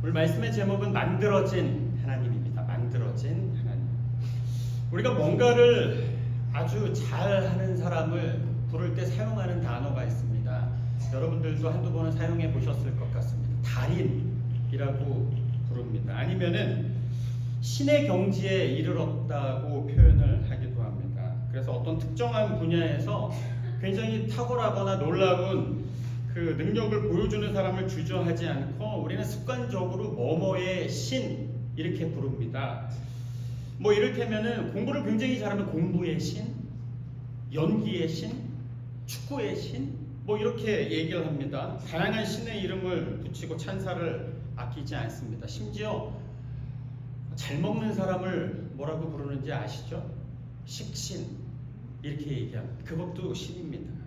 오늘 말씀의 제목은 만들어진 하나님입니다. 만들어진 하나님. 우리가 뭔가를 아주 잘하는 사람을 부를 때 사용하는 단어가 있습니다. 여러분들도 한두 번은 사용해 보셨을 것 같습니다. 달인이라고 부릅니다. 아니면은 신의 경지에 이르렀다고 표현을 하기도 합니다. 그래서 어떤 특정한 분야에서 굉장히 탁월하거나 놀라운 그 능력을 보여주는 사람을 주저하지 않고 우리는 습관적으로 뭐뭐의 신 이렇게 부릅니다. 뭐 이를테면은 공부를 굉장히 잘하면 공부의 신, 연기의 신, 축구의 신, 뭐 이렇게 얘기를 합니다. 다양한 신의 이름을 붙이고 찬사를 아끼지 않습니다. 심지어 잘 먹는 사람을 뭐라고 부르는지 아시죠? 식신 이렇게 얘기합니다. 그것도 신입니다.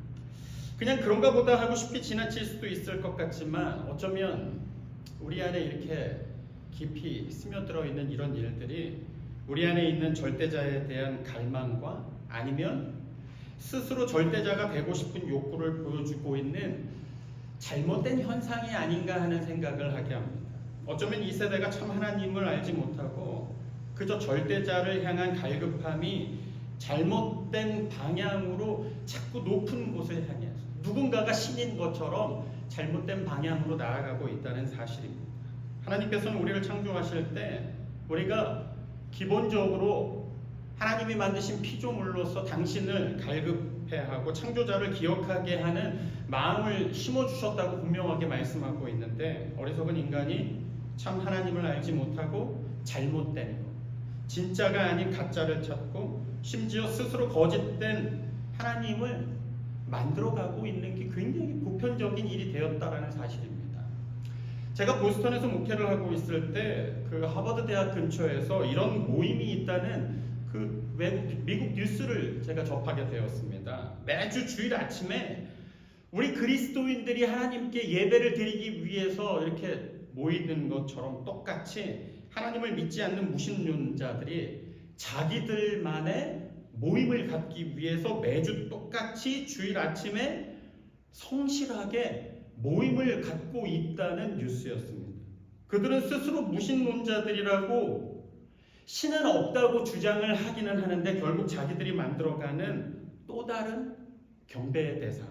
그냥 그런가 보다 하고 쉽게 지나칠 수도 있을 것 같지만 어쩌면 우리 안에 이렇게 깊이 스며들어 있는 이런 일들이 우리 안에 있는 절대자에 대한 갈망과 아니면 스스로 절대자가 되고 싶은 욕구를 보여주고 있는 잘못된 현상이 아닌가 하는 생각을 하게 합니다. 어쩌면 이 세대가 참 하나님을 알지 못하고 그저 절대자를 향한 갈급함이 잘못된 방향으로 자꾸 높은 곳을 향해서 누군가가 신인 것처럼 잘못된 방향으로 나아가고 있다는 사실입니다. 하나님께서는 우리를 창조하실 때 우리가 기본적으로 하나님이 만드신 피조물로서 당신을 갈급해하고 창조자를 기억하게 하는 마음을 심어주셨다고 분명하게 말씀하고 있는데 어리석은 인간이 참 하나님을 알지 못하고 잘못된 것, 진짜가 아닌 가짜를 찾고 심지어 스스로 거짓된 하나님을 만들어가고 있는 게 굉장히 보편적인 일이 되었다라는 사실입니다. 제가 보스턴에서 목회를 하고 있을 때 그 하버드 대학 근처에서 이런 모임이 있다는 그 미국 뉴스를 제가 접하게 되었습니다. 매주 주일 아침에 우리 그리스도인들이 하나님께 예배를 드리기 위해서 이렇게 모이는 것처럼 똑같이 하나님을 믿지 않는 무신론자들이 자기들만의 모임을 갖기 위해서 매주 똑같이 주일 아침에 성실하게 모임을 갖고 있다는 뉴스였습니다. 그들은 스스로 무신론자들이라고 신은 없다고 주장을 하기는 하는데 결국 자기들이 만들어가는 또 다른 경배의 대상,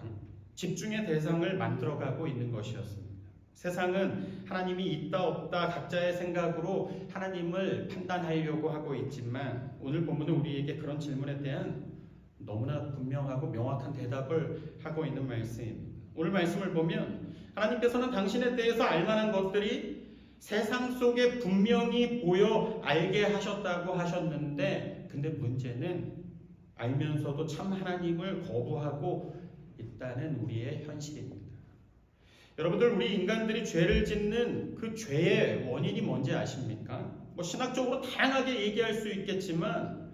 집중의 대상을 만들어가고 있는 것이었습니다. 세상은 하나님이 있다 없다 각자의 생각으로 하나님을 판단하려고 하고 있지만 오늘 본문은 우리에게 그런 질문에 대한 너무나 분명하고 명확한 대답을 하고 있는 말씀입니다. 오늘 말씀을 보면 하나님께서는 당신에 대해서 알만한 것들이 세상 속에 분명히 보여 알게 하셨다고 하셨는데 근데 문제는 알면서도 참 하나님을 거부하고 있다는 우리의 현실입니다. 여러분들 우리 인간들이 죄를 짓는 그 죄의 원인이 뭔지 아십니까? 뭐 신학적으로 다양하게 얘기할 수 있겠지만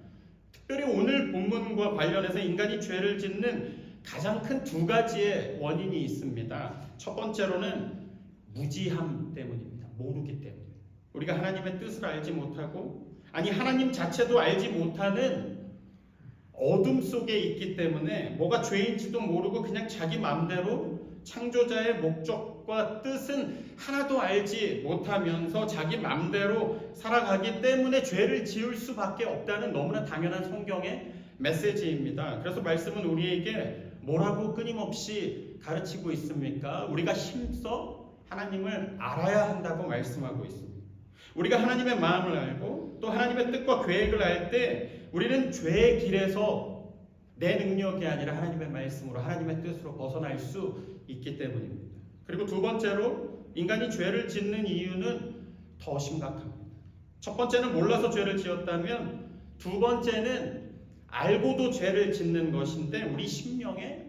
특별히 오늘 본문과 관련해서 인간이 죄를 짓는 가장 큰 두 가지의 원인이 있습니다. 첫 번째로는 무지함 때문입니다. 모르기 때문에. 우리가 하나님의 뜻을 알지 못하고 아니 하나님 자체도 알지 못하는 어둠 속에 있기 때문에 뭐가 죄인지도 모르고 그냥 자기 마음대로 창조자의 목적과 뜻은 하나도 알지 못하면서 자기 마음대로 살아가기 때문에 죄를 지을 수밖에 없다는 너무나 당연한 성경의 메시지입니다. 그래서 말씀은 우리에게 뭐라고 끊임없이 가르치고 있습니까? 우리가 힘써 하나님을 알아야 한다고 말씀하고 있습니다. 우리가 하나님의 마음을 알고 또 하나님의 뜻과 계획을 알 때 우리는 죄의 길에서 내 능력이 아니라 하나님의 말씀으로 하나님의 뜻으로 벗어날 수 있기 때문입니다. 그리고 두 번째로 인간이 죄를 짓는 이유는 더 심각합니다. 첫 번째는 몰라서 죄를 지었다면 두 번째는 알고도 죄를 짓는 것인데 우리 심령의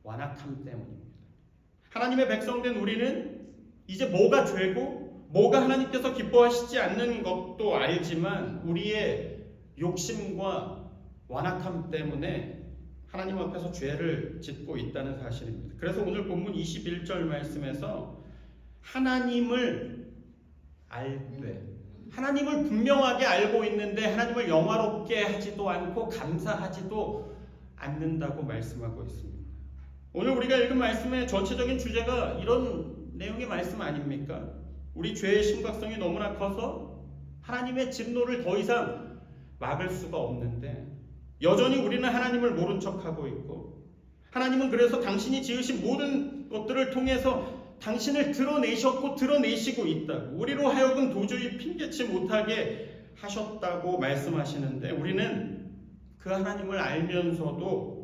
완악함 때문입니다. 하나님의 백성된 우리는 이제 뭐가 죄고 뭐가 하나님께서 기뻐하시지 않는 것도 알지만 우리의 욕심과 완악함 때문에 하나님 앞에서 죄를 짓고 있다는 사실입니다. 그래서 오늘 본문 21절 말씀에서 하나님을 알되 하나님을 분명하게 알고 있는데 하나님을 영화롭게 하지도 않고 감사하지도 않는다고 말씀하고 있습니다. 오늘 우리가 읽은 말씀의 전체적인 주제가 이런 내용의 말씀 아닙니까? 우리 죄의 심각성이 너무나 커서 하나님의 진노를 더 이상 막을 수가 없는데 여전히 우리는 하나님을 모른 척하고 있고 하나님은 그래서 당신이 지으신 모든 것들을 통해서 당신을 드러내셨고 드러내시고 있다고 우리로 하여금 도저히 핑계치 못하게 하셨다고 말씀하시는데 우리는 그 하나님을 알면서도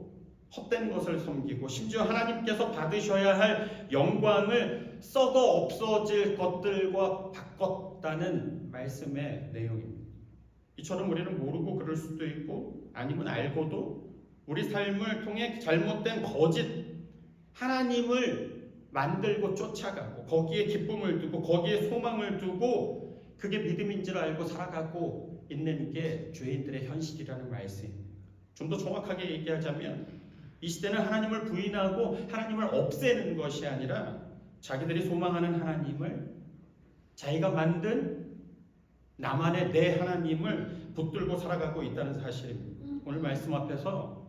헛된 것을 섬기고 심지어 하나님께서 받으셔야 할 영광을 썩어 없어질 것들과 바꿨다는 말씀의 내용입니다. 이처럼 우리는 모르고 그럴 수도 있고 아니면 알고도 우리 삶을 통해 잘못된 거짓 하나님을 만들고 쫓아가고 거기에 기쁨을 두고 거기에 소망을 두고 그게 믿음인 줄 알고 살아가고 있는 게 죄인들의 현실이라는 말씀입니다. 좀 더 정확하게 얘기하자면 이 시대는 하나님을 부인하고 하나님을 없애는 것이 아니라 자기들이 소망하는 하나님을 자기가 만든 나만의 내 하나님을 붙들고 살아가고 있다는 사실입니다. 오늘 말씀 앞에서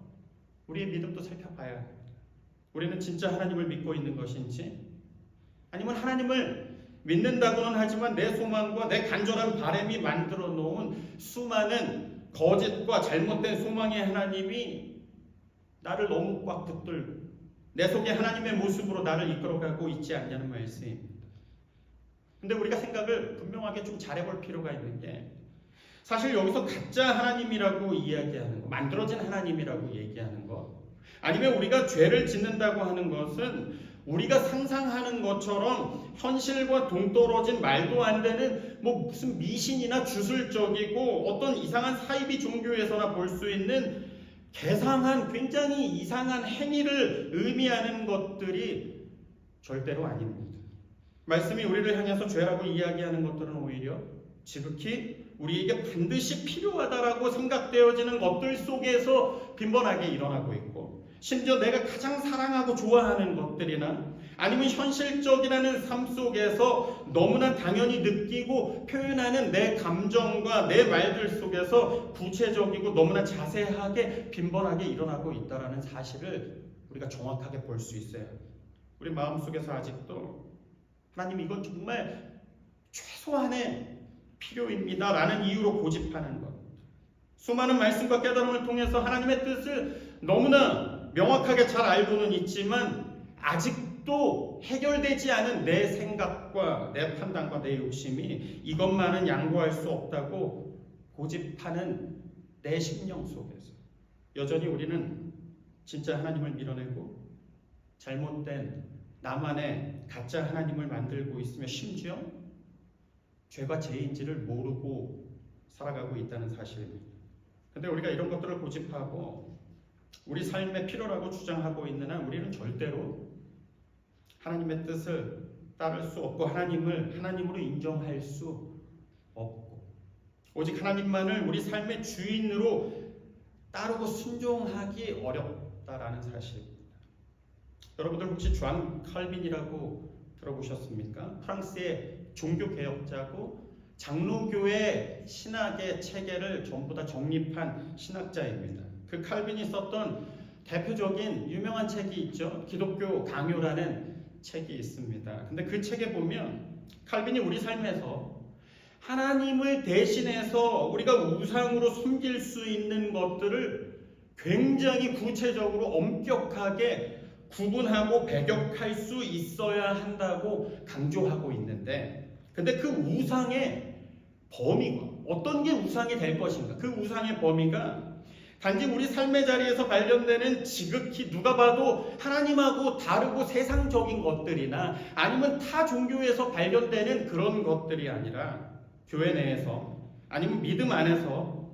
우리의 믿음도 살펴봐야 합니다. 우리는 진짜 하나님을 믿고 있는 것인지 아니면 하나님을 믿는다고는 하지만 내 소망과 내 간절한 바람이 만들어 놓은 수많은 거짓과 잘못된 소망의 하나님이 나를 너무 꽉 붙들고 내 속에 하나님의 모습으로 나를 이끌어가고 있지 않냐는 말씀입니다. 근데 우리가 생각을 분명하게 좀 잘해볼 필요가 있는 게 사실 여기서 가짜 하나님이라고 이야기하는 것, 만들어진 하나님이라고 얘기하는 것 아니면 우리가 죄를 짓는다고 하는 것은 우리가 상상하는 것처럼 현실과 동떨어진 말도 안 되는 무슨 미신이나 주술적이고 어떤 이상한 사이비 종교에서나 볼 수 있는 개상한 굉장히 이상한 행위를 의미하는 것들이 절대로 아닙니다. 말씀이 우리를 향해서 죄라고 이야기하는 것들은 오히려 지극히 우리에게 반드시 필요하다라고 생각되어지는 것들 속에서 빈번하게 일어나고 있고 심지어 내가 가장 사랑하고 좋아하는 것들이나 아니면 현실적이라는 삶 속에서 너무나 당연히 느끼고 표현하는 내 감정과 내 말들 속에서 구체적이고 너무나 자세하게 빈번하게 일어나고 있다는 사실을 우리가 정확하게 볼 수 있어요. 우리 마음속에서 아직도 하나님 이건 정말 최소한의 필요입니다 라는 이유로 고집하는 것 수많은 말씀과 깨달음을 통해서 하나님의 뜻을 너무나 명확하게 잘 알고는 있지만 아직도 해결되지 않은 내 생각과 내 판단과 내 욕심이 이것만은 양보할 수 없다고 고집하는 내 심령 속에서 여전히 우리는 진짜 하나님을 밀어내고 잘못된 나만의 가짜 하나님을 만들고 있으며 심지어 죄가 죄인지를 모르고 살아가고 있다는 사실입니다. 근데 우리가 이런 것들을 고집하고 우리 삶의 필요라고 주장하고 있는 한 우리는 절대로 하나님의 뜻을 따를 수 없고 하나님을 하나님으로 인정할 수 없고 오직 하나님만을 우리 삶의 주인으로 따르고 순종하기 어렵다라는 사실입니다. 여러분들 혹시 존 칼빈이라고 들어보셨습니까? 프랑스의 종교개혁자고 장로교의 신학의 체계를 전부 다 정립한 신학자입니다. 그 칼빈이 썼던 대표적인 유명한 책이 있죠. 기독교 강요라는 책이 있습니다. 근데 그 책에 보면 칼빈이 우리 삶에서 하나님을 대신해서 우리가 우상으로 섬길 수 있는 것들을 굉장히 구체적으로 엄격하게 구분하고 배격할 수 있어야 한다고 강조하고 있는데 근데 그 우상의 범위가 어떤 게 우상이 될 것인가 그 우상의 범위가 단지 우리 삶의 자리에서 발견되는 지극히 누가 봐도 하나님하고 다르고 세상적인 것들이나 아니면 타 종교에서 발견되는 그런 것들이 아니라 교회 내에서 아니면 믿음 안에서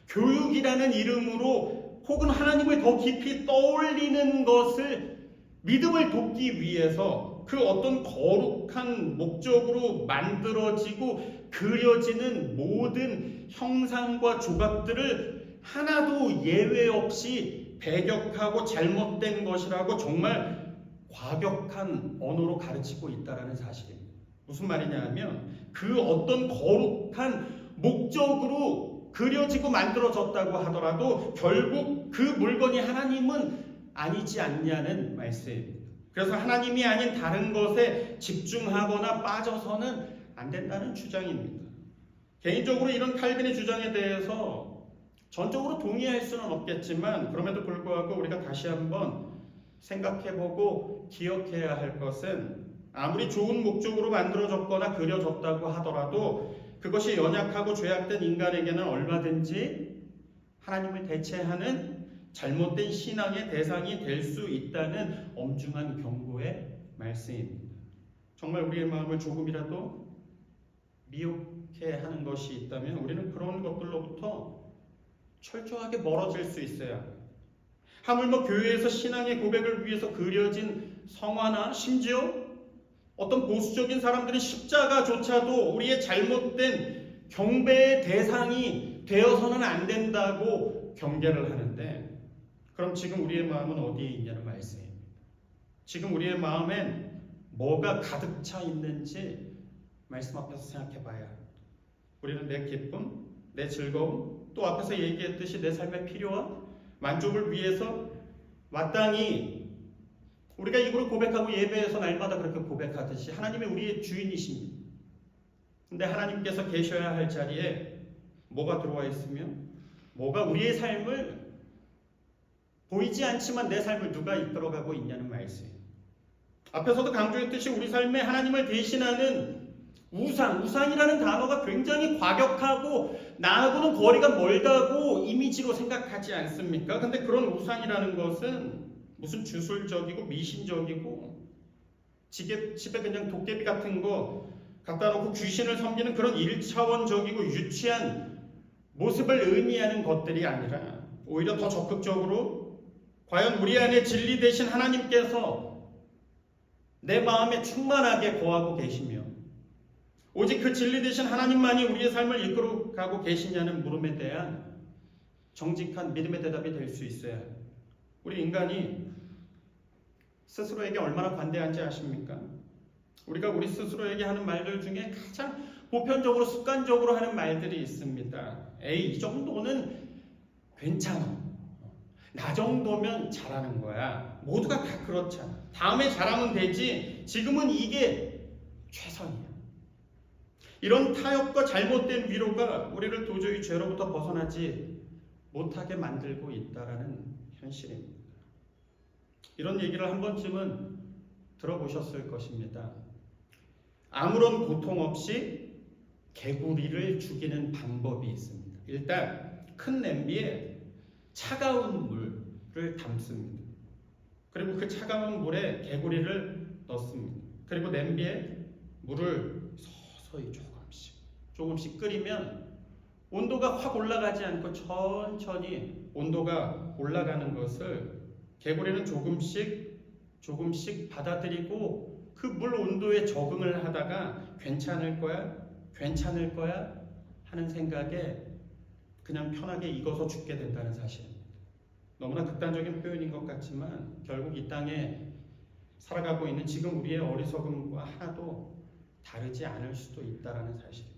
교육이라는 이름으로 혹은 하나님을 더 깊이 떠올리는 것을 믿음을 돕기 위해서 그 어떤 거룩한 목적으로 만들어지고 그려지는 모든 형상과 조각들을 하나도 예외 없이 배격하고 잘못된 것이라고 정말 과격한 언어로 가르치고 있다는 사실입니다. 무슨 말이냐 하면 그 어떤 거룩한 목적으로 그려지고 만들어졌다고 하더라도 결국 그 물건이 하나님은 아니지 않냐는 말씀입니다. 그래서 하나님이 아닌 다른 것에 집중하거나 빠져서는 안 된다는 주장입니다. 개인적으로 이런 칼빈의 주장에 대해서 전적으로 동의할 수는 없겠지만 그럼에도 불구하고 우리가 다시 한번 생각해보고 기억해야 할 것은 아무리 좋은 목적으로 만들어졌거나 그려졌다고 하더라도 그것이 연약하고 죄악된 인간에게는 얼마든지 하나님을 대체하는 잘못된 신앙의 대상이 될 수 있다는 엄중한 경고의 말씀입니다. 정말 우리의 마음을 조금이라도 미혹해 하는 것이 있다면 우리는 그런 것들로부터 철저하게 멀어질 수 있어야 합니다. 하물며 교회에서 신앙의 고백을 위해서 그려진 성화나 심지어 어떤 보수적인 사람들은 십자가조차도 우리의 잘못된 경배의 대상이 되어서는 안 된다고 경계를 하는데 그럼 지금 우리의 마음은 어디에 있냐는 말씀입니다. 지금 우리의 마음엔 뭐가 가득 차 있는지 말씀 앞에서 생각해 봐야 합니다. 우리는 내 기쁨, 내 즐거움, 또 앞에서 얘기했듯이 내 삶의 필요와 만족을 위해서 마땅히 우리가 입으로 고백하고 예배에서 날마다 그렇게 고백하듯이 하나님이 우리의 주인이십니다. 근데 하나님께서 계셔야 할 자리에 뭐가 들어와 있으며 뭐가 우리의 삶을 보이지 않지만 내 삶을 누가 이끌어가고 있냐는 말씀이에요. 앞에서도 강조했듯이 우리 삶에 하나님을 대신하는 우상이라는 단어가 굉장히 과격하고 나하고는 거리가 멀다고 이미지로 생각하지 않습니까? 근데 그런 우상이라는 것은 무슨 주술적이고 미신적이고 집에 그냥 도깨비 같은 거 갖다 놓고 귀신을 섬기는 그런 1차원적이고 유치한 모습을 의미하는 것들이 아니라 오히려 더 적극적으로 과연 우리 안에 진리 되신 하나님께서 내 마음에 충만하게 거하고 계시며 오직 그 진리 되신 하나님만이 우리의 삶을 이끌어가고 계시냐는 물음에 대한 정직한 믿음의 대답이 될 수 있어야 해요. 우리 인간이 스스로에게 얼마나 관대한지 아십니까? 우리가 우리 스스로에게 하는 말들 중에 가장 보편적으로 습관적으로 하는 말들이 있습니다. 에이, 이 정도는 괜찮아. 나 정도면 잘하는 거야. 모두가 다 그렇잖아. 다음에 잘하면 되지. 지금은 이게 최선이야. 이런 타협과 잘못된 위로가 우리를 도저히 죄로부터 벗어나지 못하게 만들고 있다는 현실입니다. 이런 얘기를 한 번쯤은 들어보셨을 것입니다. 아무런 고통 없이 개구리를 죽이는 방법이 있습니다. 일단 큰 냄비에 차가운 물을 담습니다. 그리고 그 차가운 물에 개구리를 넣습니다. 그리고 냄비에 물을 서서히 조금씩 끓이면 온도가 확 올라가지 않고 천천히 온도가 올라가는 것을 개구리는 조금씩 받아들이고 그 물 온도에 적응을 하다가 괜찮을 거야 하는 생각에 그냥 편하게 익어서 죽게 된다는 사실입니다. 너무나 극단적인 표현인 것 같지만 결국 이 땅에 살아가고 있는 지금 우리의 어리석음과 하나도 다르지 않을 수도 있다는 사실입니다.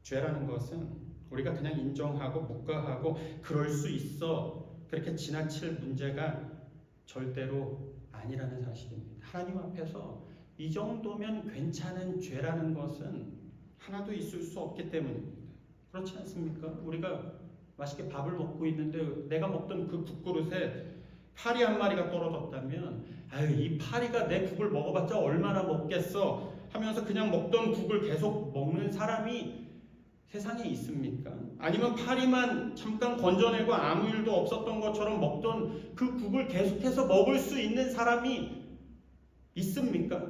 죄라는 것은 우리가 그냥 인정하고 묵과하고 그럴 수 있어 그렇게 지나칠 문제가 절대로 아니라는 사실입니다. 하나님 앞에서 이 정도면 괜찮은 죄라는 것은 하나도 있을 수 없기 때문입니다. 그렇지 않습니까? 우리가 맛있게 밥을 먹고 있는데 내가 먹던 그 국그릇에 파리 한 마리가 떨어졌다면 아유, 이 파리가 내 국을 먹어봤자 얼마나 먹겠어 하면서 그냥 먹던 국을 계속 먹는 사람이 세상에 있습니까? 아니면 파리만 잠깐 건져내고 아무 일도 없었던 것처럼 먹던 그 국을 계속해서 먹을 수 있는 사람이 있습니까?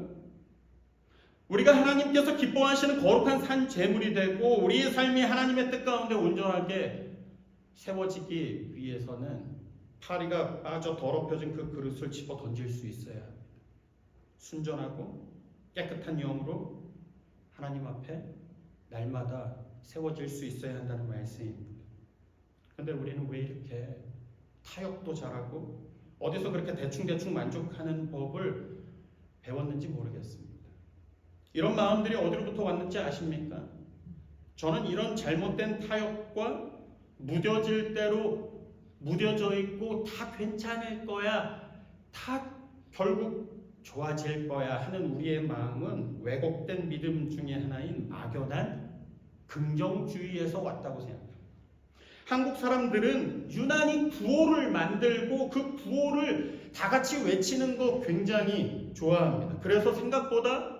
우리가 하나님께서 기뻐하시는 거룩한 산 제물이 되고 우리의 삶이 하나님의 뜻 가운데 온전하게 세워지기 위해서는 파리가 빠져 더럽혀진 그 그릇을 집어 던질 수 있어야 합니다. 순전하고 깨끗한 영으로 하나님 앞에 날마다 세워질 수 있어야 한다는 말씀입니다. 그런데 우리는 왜 이렇게 타협도 잘하고 어디서 그렇게 대충 만족하는 법을 배웠는지 모르겠습니다. 이런 마음들이 어디로부터 왔는지 아십니까? 저는 이런 잘못된 타협과 무뎌질 대로 무뎌져 있고 다 괜찮을 거야, 다 결국 좋아질 거야 하는 우리의 마음은 왜곡된 믿음 중에 하나인 막연한 긍정주의에서 왔다고 생각합니다. 한국 사람들은 유난히 구호를 만들고 그 구호를 다 같이 외치는 거 굉장히 좋아합니다. 그래서 생각보다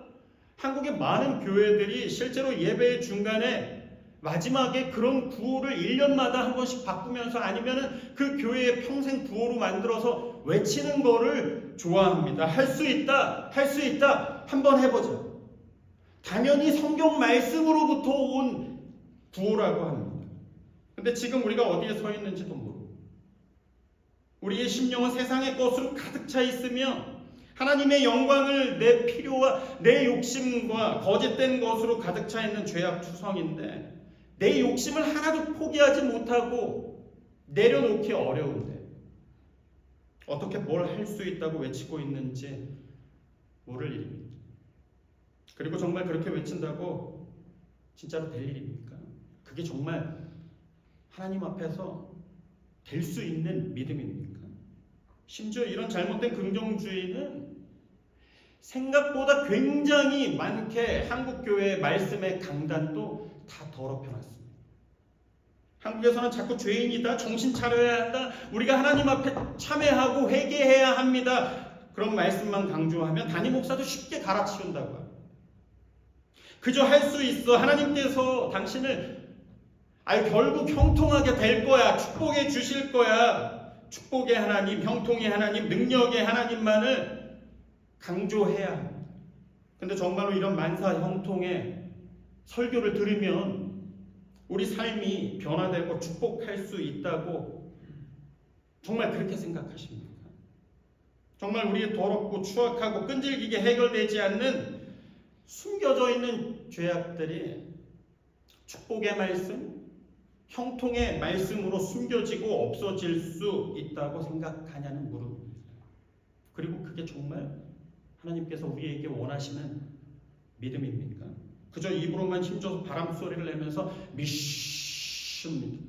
한국의 많은 교회들이 실제로 예배의 중간에 마지막에 그런 구호를 1년마다 한 번씩 바꾸면서 아니면은 그 교회의 평생 구호로 만들어서 외치는 거를 좋아합니다. 할 수 있다, 할 수 있다, 한번 해보자. 당연히 성경 말씀으로부터 온 구호라고 합니다. 근데 지금 우리가 어디에 서 있는지도 모르고 우리의 심령은 세상의 것으로 가득 차 있으며 하나님의 영광을 내 필요와 내 욕심과 거짓된 것으로 가득 차 있는 죄악투성인데 내 욕심을 하나도 포기하지 못하고 내려놓기 어려운데 어떻게 뭘 할 수 있다고 외치고 있는지 모를 일입니다. 그리고 정말 그렇게 외친다고 진짜로 될 일입니까? 그게 정말 하나님 앞에서 될 수 있는 믿음입니까? 심지어 이런 잘못된 긍정주의는 생각보다 굉장히 많게 한국교회의 말씀의 강단도 다 더럽혀놨습니다. 한국에서는 자꾸 죄인이다, 정신 차려야 한다, 우리가 하나님 앞에 참회하고 회개해야 합니다. 그런 말씀만 강조하면 담임 목사도 쉽게 갈아치운다고 합니다. 그저 할 수 있어, 하나님께서 당신을 결국 형통하게 될 거야, 축복해 주실 거야, 축복의 하나님, 형통의 하나님, 능력의 하나님만을 강조해야 합니다. 근데 정말로 이런 만사 형통의 설교를 들으면 우리 삶이 변화되고 축복할 수 있다고 정말 그렇게 생각하십니까? 정말 우리의 더럽고 추악하고 끈질기게 해결되지 않는 숨겨져 있는 죄악들이 축복의 말씀, 형통의 말씀으로 숨겨지고 없어질 수 있다고 생각하냐는 물음입니다. 그리고 그게 정말 하나님께서 우리에게 원하시는 믿음입니까? 그저 입으로만 힘줘서 바람 소리를 내면서 믿습니다.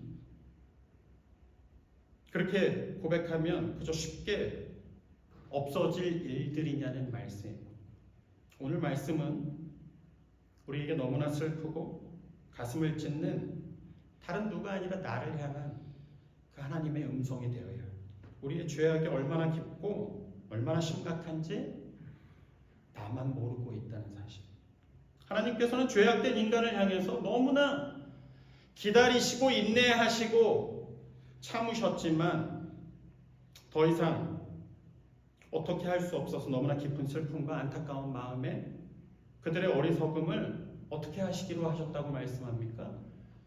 그렇게 고백하면 그저 쉽게 없어질 일들이냐는 말씀입니다. 오늘 말씀은 우리에게 너무나 슬프고 가슴을 찢는 다른 누가 아니라 나를 향한 그 하나님의 음성이 되어야 합니다. 우리의 죄악이 얼마나 깊고 얼마나 심각한지 나만 모르고 있다는 사실. 하나님께서는 죄악된 인간을 향해서 너무나 기다리시고 인내하시고 참으셨지만 더 이상 어떻게 할 수 없어서 너무나 깊은 슬픔과 안타까운 마음에 그들의 어리석음을 어떻게 하시기로 하셨다고 말씀합니까?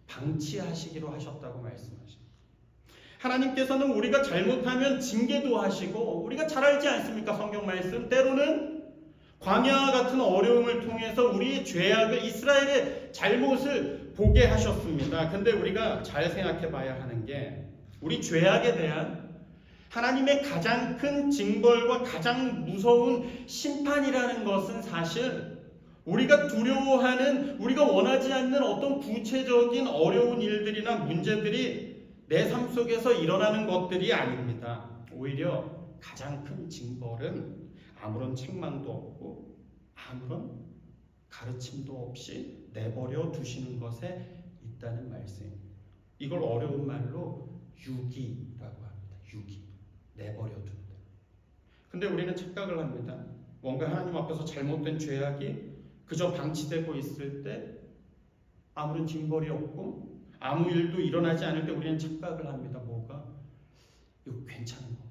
방치하시기로 하셨다고 말씀하십니다. 하나님께서는 우리가 잘못하면 징계도 하시고 우리가 잘 알지 않습니까? 성경 말씀 때로는 광야와 같은 어려움을 통해서 우리의 죄악을 이스라엘의 잘못을 보게 하셨습니다. 근데 우리가 잘 생각해 봐야 하는 게 우리 죄악에 대한 하나님의 가장 큰 징벌과 가장 무서운 심판이라는 것은 사실 우리가 두려워하는, 우리가 원하지 않는 어떤 구체적인 어려운 일들이나 문제들이 내 삶 속에서 일어나는 것들이 아닙니다. 오히려 가장 큰 징벌은 아무런 책망도 없고 아무런 가르침도 없이 내버려 두시는 것에 있다는 말씀입니다. 이걸 어려운 말로 유기라고 합니다. 유기. 내버려 둔다. 근데 우리는 착각을 합니다. 뭔가 하나님 앞에서 잘못된 죄악이 그저 방치되고 있을 때 아무런 징벌이 없고 아무 일도 일어나지 않을 때 우리는 착각을 합니다. 뭐가? 이거 괜찮은 건가?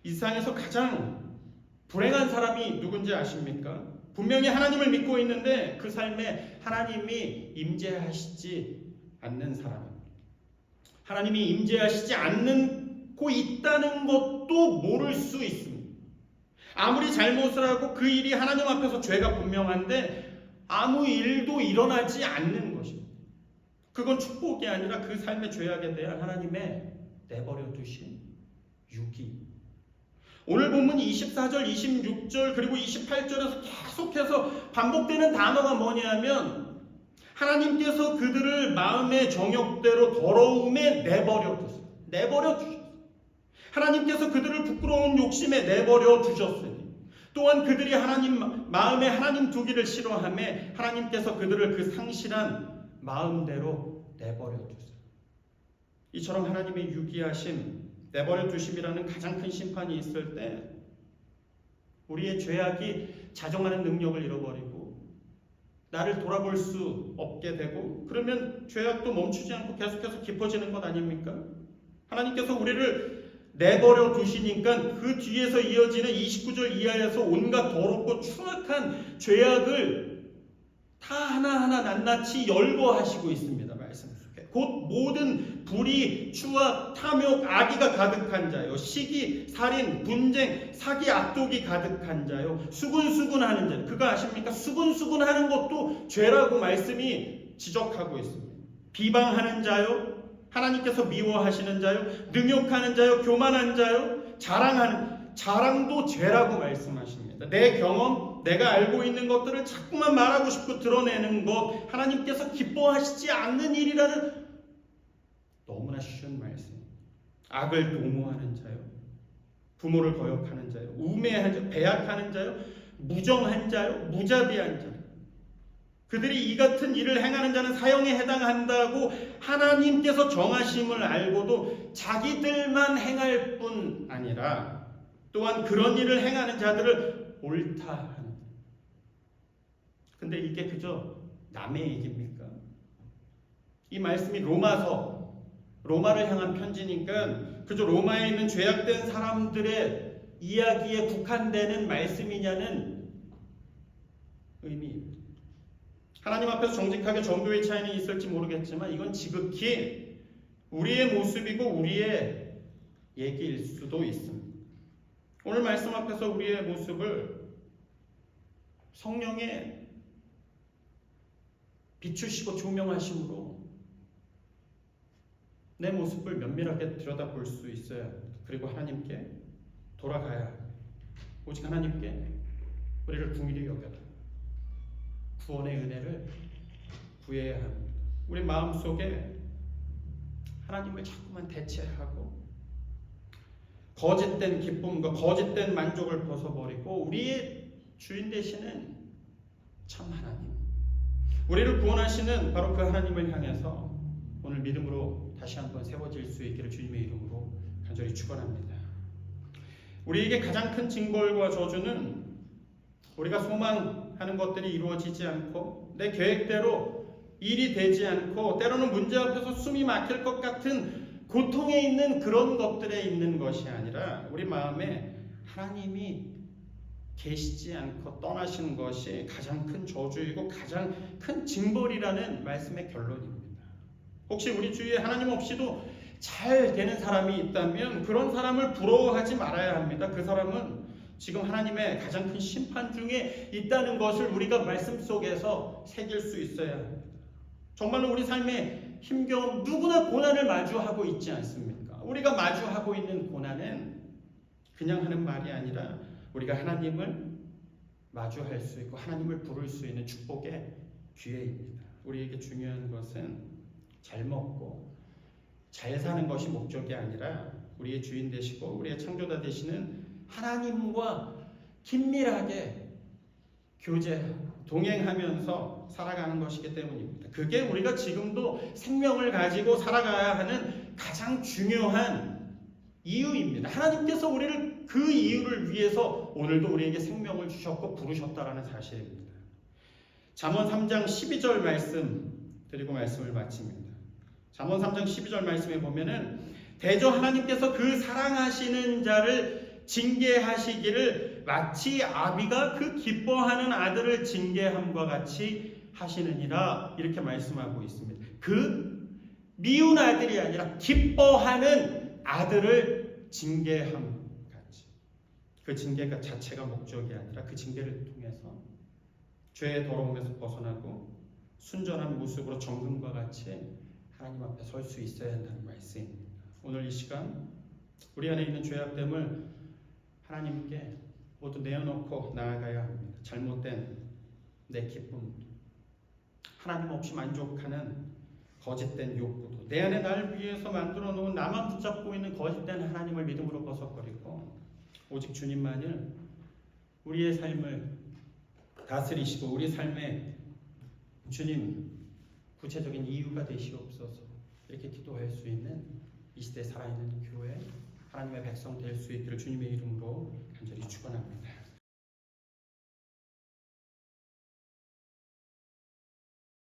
이 세상에서 가장 불행한 사람이 누군지 아십니까? 분명히 하나님을 믿고 있는데 그 삶에 하나님이 임재하시지 않는 사람입니다. 하나님이 임재하시지 않고 있다는 것도 모를 수 있습니다. 아무리 잘못을 하고 그 일이 하나님 앞에서 죄가 분명한데 아무 일도 일어나지 않는 것입니다. 그건 축복이 아니라 그 삶의 죄악에 대한 하나님의 내버려 두신 유기. 오늘 본문 24절, 26절 그리고 28절에서 계속해서 반복되는 단어가 뭐냐면 하나님께서 그들을 마음의 정욕대로 더러움에 내버려 두셨어요. 내버려 두셨어요. 하나님께서 그들을 부끄러운 욕심에 내버려 두셨으니 또한 그들이 하나님 마음에 하나님 두기를 싫어하며 하나님께서 그들을 그 상실한 마음대로 내버려 두세요. 이처럼 하나님의 유기하심, 내버려 두심이라는 가장 큰 심판이 있을 때 우리의 죄악이 자정하는 능력을 잃어버리고 나를 돌아볼 수 없게 되고, 그러면 죄악도 멈추지 않고 계속해서 깊어지는 것 아닙니까? 하나님께서 우리를 내버려 두시니까 그 뒤에서 이어지는 29절 이하에서 온갖 더럽고 추악한 죄악을 다 하나하나 낱낱이 열거하시고 있습니다. 말씀 속에. 곧 모든 불의, 추악, 탐욕, 악의가 가득한 자요, 시기, 살인, 분쟁, 사기, 악독이 가득한 자요, 수군수군하는 자. 그거 아십니까? 수군수군하는 것도 죄라고 말씀이 지적하고 있습니다. 비방하는 자요, 하나님께서 미워하시는 자요, 능욕하는 자요, 교만한 자요, 자랑도 죄라고 말씀하십니다. 내 경험, 내가 알고 있는 것들을 자꾸만 말하고 싶고 드러내는 것, 하나님께서 기뻐하시지 않는 일이라는 너무나 쉬운 말씀. 악을 도모하는 자요, 부모를 거역하는 자요, 우매한 자, 배약하는 자요, 무정한 자요, 무자비한 자. 그들이 이 같은 일을 행하는 자는 사형에 해당한다고 하나님께서 정하심을 알고도 자기들만 행할 뿐 아니라 또한 그런 일을 행하는 자들을 옳다 하는. 근데 이게 그저 남의 얘기입니까? 이 말씀이 로마를 향한 편지니까 그저 로마에 있는 죄악된 사람들의 이야기에 국한되는 말씀이냐는 의미입니다. 하나님 앞에서 정직하게 정도의 차이는 있을지 모르겠지만 이건 지극히 우리의 모습이고 우리의 얘기일 수도 있습니다. 오늘 말씀 앞에서 우리의 모습을 성령의 비추시고 조명하심으로 내 모습을 면밀하게 들여다볼 수 있어야 합니다. 그리고 하나님께 돌아가야 합니다. 오직 하나님께 우리를 긍휼히 여겨라 구원의 은혜를 구해야 합니다. 우리 마음속에 하나님을 자꾸만 대체하고 거짓된 기쁨과 거짓된 만족을 벗어버리고 우리의 주인 되시는 참 하나님, 우리를 구원하시는 바로 그 하나님을 향해서 오늘 믿음으로 다시 한번 세워질 수 있기를 주님의 이름으로 간절히 축원합니다. 우리에게 가장 큰 징벌과 저주는 우리가 소망하는 것들이 이루어지지 않고 내 계획대로 일이 되지 않고 때로는 문제 앞에서 숨이 막힐 것 같은 고통에 있는 그런 것들에 있는 것이 아니라 우리 마음에 하나님이 계시지 않고 떠나신 것이 가장 큰 저주이고 가장 큰 징벌이라는 말씀의 결론입니다. 혹시 우리 주위에 하나님 없이도 잘 되는 사람이 있다면 그런 사람을 부러워하지 말아야 합니다. 그 사람은 지금 하나님의 가장 큰 심판 중에 있다는 것을 우리가 말씀 속에서 새길 수 있어야 합니다. 정말로 우리 삶에 힘겨운 누구나 고난을 마주하고 있지 않습니까? 우리가 마주하고 있는 고난은 그냥 하는 말이 아니라 우리가 하나님을 마주할 수 있고 하나님을 부를 수 있는 축복의 기회입니다. 우리에게 중요한 것은 잘 먹고 잘 사는 것이 목적이 아니라 우리의 주인 되시고 우리의 창조자 되시는 하나님과 긴밀하게 교제하고 동행하면서 살아가는 것이기 때문입니다. 그게 우리가 지금도 생명을 가지고 살아가야 하는 가장 중요한 이유입니다. 하나님께서 우리를 그 이유를 위해서 오늘도 우리에게 생명을 주셨고 부르셨다라는 사실입니다. 잠언 3장 12절 말씀 드리고 말씀을 마칩니다. 잠언 3장 12절 말씀에 보면은 대저 하나님께서 그 사랑하시는 자를 징계하시기를 마치 아비가 그 기뻐하는 아들을 징계함과 같이 하시느니라 이렇게 말씀하고 있습니다. 그 미운 아들이 아니라 기뻐하는 아들을 징계함 같이. 그 징계가 자체가 목적이 아니라 그 징계를 통해서 죄의 더러움에서 벗어나고 순전한 모습으로 정금과 같이 하나님 앞에 설 수 있어야 한다는 말씀입니다. 오늘 이 시간 우리 안에 있는 죄악됨을 하나님께 모두 내어놓고 나아가야 합니다. 잘못된 내 기쁨, 하나님 없이 만족하는 거짓된 욕구도, 내 안에 나를 위해서 만들어 놓은 나만 붙잡고 있는 거짓된 하나님을 믿음으로 벗어버리고 오직 주님만을 우리의 삶을 다스리시고 우리 삶에 주님 구체적인 이유가 되시옵소서. 이렇게 기도할 수 있는 이 시대에 살아있는 교회 하나님의 백성 될 수 있기를 주님의 이름으로 간절히 축원합니다.